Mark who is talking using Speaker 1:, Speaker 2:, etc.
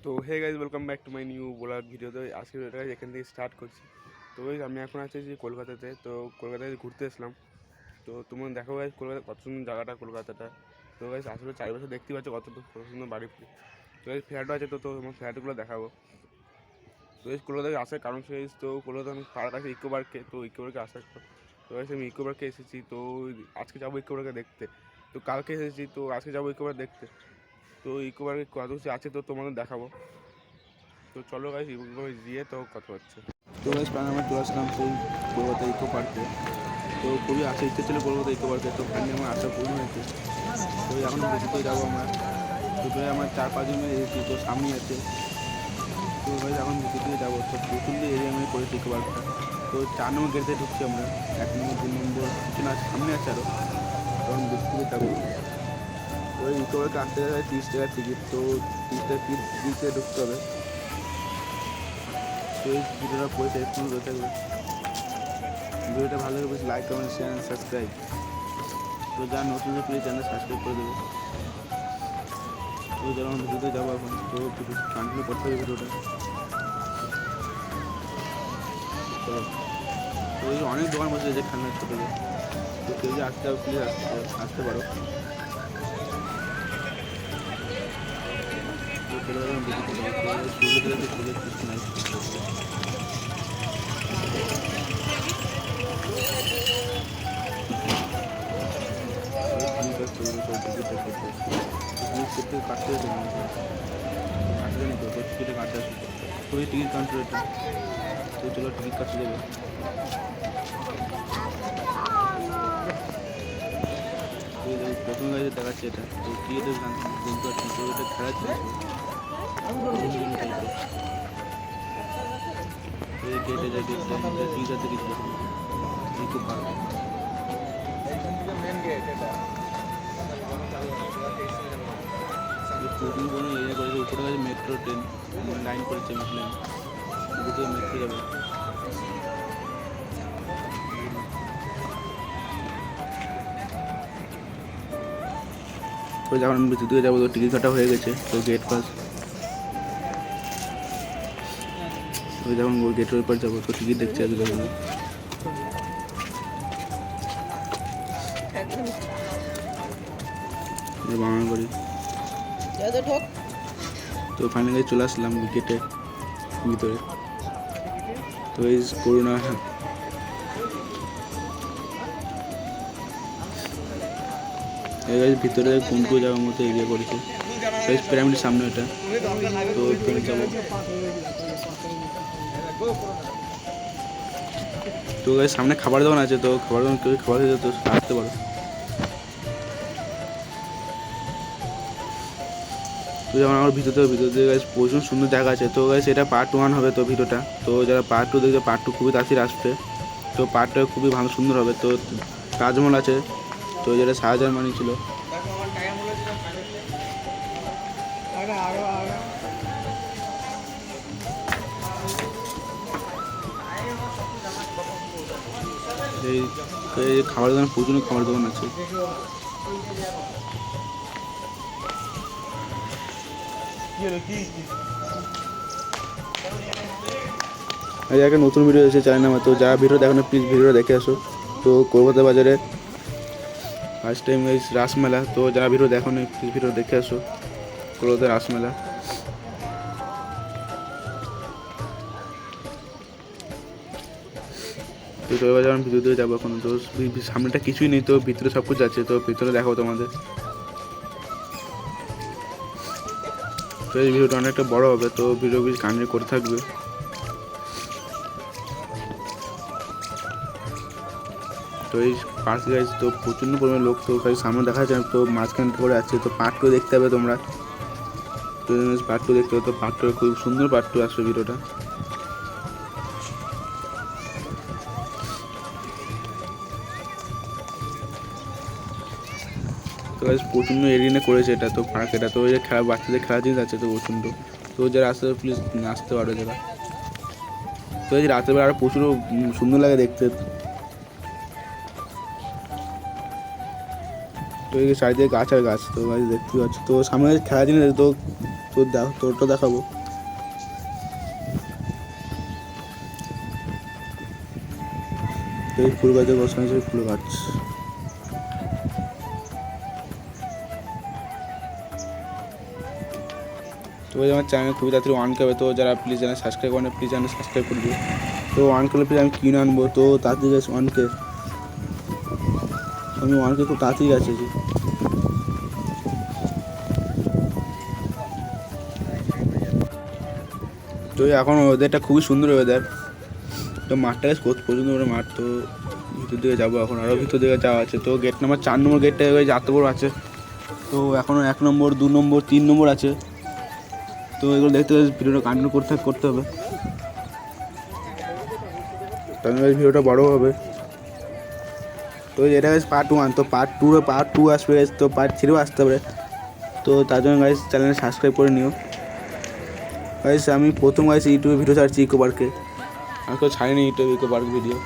Speaker 1: তো hey guys, welcome back to my new vlog video. তো আজকে ভিডিওটা এখান থেকে স্টার্ট করছি। তো গাইজ, আমি এখন আছি যে কলকাতাতে। তো কলকাতায় ঘুরতে এসলাম। তো তোমার দেখো গাইজ, কলকাতা কত সুন্দর জায়গাটা, কলকাতাটা। তো গাইজ আসলে চারিপাশে দেখতে পাচ্ছ কত সুন্দর বাড়ি। তো গাইজ ফ্ল্যাটও আছে, তো তোমার ফ্ল্যাটগুলো দেখাবো। তো গাইজ কলকাতায় আসার কারণ সেই, তো কলকাতা আমি পাড়ার কাছে ইকো পার্কে, তো ইকো পার্কে আসার তো গাইজ আমি ইকো পার্কে এসেছি। তো আজকে যাবো ইকো পার্কে দেখতে। তো কালকে এসেছি, তো আজকে যাবো ইকো পার্ক দেখতে। তো ইকো পার্কে কত কিছু আছে তো তোমাদের দেখাবো। তো চলো গাইজ গিয়ে তো কথা হচ্ছে। তো গাইজ আমরা চলে আসলাম সেই কলকাতা ইকো পার্কে। তো খুবই আসার ইচ্ছে ছিল কলকাতা ইকো পার্কে, তো ফাইনালি আমার আশা পূর্ণ হয়েছে। তো এখন ভিতরে যাবো আমরা। তো প্রায় আমার 4-5 জন এসেছি, তো সামনেই আছে। তো গাইজ এখন ভিতরে যাবো। তো প্রচুর এরিয়া আমি করেছি ইকো পার্কটা। তো 4 নম্বর গেটে ঢুকছি আমরা। 1 নম্বর 2 নম্বর পিছনে আছে, সামনে আছে আরও। তখন ভিতরে যাবো। তো ইকো পার্কে আসতে গেলে 30 টাকার টিকিট। তো 30 টাকা টিকিট দিতে ঢুকতে হবে। তো এই ভিডিওটা পয়সা একটু হয়ে থাকবে। ভিডিওটা ভালো লাগে বেশি like, comment, share and subscribe. তো যারা নতুন প্লিজ চ্যানেল সাবস্ক্রাইব করে দেবে। তো যারা আমার ভিডিওতে যাবো এখন, তো কন্টিনিউ করতে হবে ভিডিওটা। চলো। তো এই অনেক দোকান বসে যে খেলনা ছোটো, তো কেউ যে আসতে হবে প্লিজ আসতে পারো। তো চলে যাবেন ভিডিওতে যাবো। তো সূর্য থেকে সূর্যের কিছু নাই। ঠিক আছে, টিকিটটা করতে টিকিট কাটতে হয়েছে কাটতে জানি তো টিকিটে কাটতে আসবে। তো এই টিকিট কাউন্টার এটা। তো চলো টিকিট কাটতে দেবে। তো প্রথম গাড়িতে দেখাচ্ছে এটা। তো কি এটা বলতে পারছি না। তো এটা খেলার জিনিস, গেটে যায়, গেটে টিকিট আছে কিছু খুব ভালো। প্রচুর কোনো এরিয়া করেছে, উপরে গেছে মেট্রো ট্রেন লাইন করেছে, মেট্রো লাইন উপর থেকে মেট্রো যাবে। তো যখন আমি ভিতর দিকে যাবো, তো টিকিট কাটা হয়ে গেছে। তো গেট পাস, তো যখন গেটের ওই পার যাবো, তো টিকিট দেখতে আসবে তখন। বাংলা বাড়ি। তো ফাইনালি চলে আসলাম গেটে ভিতরে। তো এই করোনা ভিতরে কুন্টু যাওয়ার মতো এরিয়া করেছে। পিরামিডের সামনে এটা। তো ওইখানে যাবো। তো সামনে খাবার দোকান আছে, তো খাবার দোকান কেউ খাবার দিতে তো আসতে পারো। তো যেমন আমার ভিতরে প্রচুর সুন্দর জায়গা আছে। তো এটা পার্ট 1 হবে তো ভিডিওটা। তো যারা পার্ট 2 দেখবে, পার্ট 2 খুবই তাড়াতাড়ি আসবে। তো পার্ট 2 খুবই ভালো সুন্দর হবে। তো তাজমহল আছে, তো যেটা শাহজাহান বানিয়েছিল। এই খাবার দোকান, প্রচুর খাবার দোকান আছে। এই একটা নতুন ভিডিও এসেছে চ্যানেল নামে। তো যারা ভিডিও দেখো না প্লিজ ভিডিওটা দেখে আসো। তো কলকাতা বাজারে ফার্স্ট টাইম এই রাসমেলা। তো যারা ভিডিও দেখো না প্লিজ ভিডিও দেখে আসো, কলকাতা রাসমেলা। তো এবার যখন ভিতরে যাবো এখন, তো সামনেটা কিছুই নেই, তো ভিতরে সব কিছু আছে। তো ভিতরে দেখো তোমাদের। তো এই ভিডিওটা অনেকটা বড় হবে, তো ভিডিও বেশি কন্টিনিউ করতে থাকবে। তো এই পার্ক গাইজ, তো প্রচণ্ড পরিমাণে লোক। তো সামনে দেখা যায়, তো মাঝখান করে আছে। তো পার্ট 2 দেখতে হবে তোমরা। তো পার্ট 2 দেখতে হবে। তো পার্ট 2 খুব সুন্দর পার্ট 2 আসবে ভিডিওটা। তো গাইজ প্রচণ্ড এরিয়া করেছে এটা। তো পার্ক এটা, তো ওই যে খেলা, বাচ্চাদের খেলার জিনিস আছে তো প্রচণ্ড। তো যারা আসতে হবে প্লিজ আসতে পারো যারা। তো এই রাতের বেলা আরও প্রচুর সুন্দর লাগে দেখতে।
Speaker 2: তো এই চারিদিকে গাছ আর গাছ, তো গাছ দেখতে পাচ্ছি। তো সামনে খেলা জিনিস তো তোরটা দেখাবো। এই ফুল গাছে বসানো আছে, ফুল গাছ। তো আমার চ্যানেল খুবই তাড়াতাড়ি 1K হবে, তো যারা প্লিজ চ্যানেল সাবস্ক্রাইব করেন প্লিজ চ্যানেল সাবস্ক্রাইব করবে। তো 1K প্লিজ আমি কিনে আনবো, তো তাড়াতাড়ি গেছে 1K, আমি 1K খুব তাড়াতাড়ি গেছে। তো এখন ওয়েদারটা খুবই সুন্দর ওয়েদার। তো মাঠটা বেশ পর্যন্ত করে মাঠ, তো ভিতর দিকে যাবো এখন, আরও ভিতর দিকে যাওয়া আছে। তো গেট নাম্বার 4 নম্বর গেটটা এত বড় আছে। তো এখনও 1 নম্বর 2 নম্বর 3 নম্বর আছে। তো এগুলো দেখতে ভিডিওটা কন্টিনিউ করতে হবে, তাহলে ভিডিওটা বড় হবে। তো এটা গাইস পার্ট 1, তো পার্ট 2 আসবে, তো পার্ট 3ও আসতে হবে। তো তার জন্য গাইস চ্যানেলে সাবস্ক্রাইব করে নিও গাইস। আমি প্রথম গাইস ইউটিউবে ভিডিও ছাড়ছি ইকো পার্কে, আমি কেউ ছাড়িনি ইউটিউবে ইকো পার্ক ভিডিও।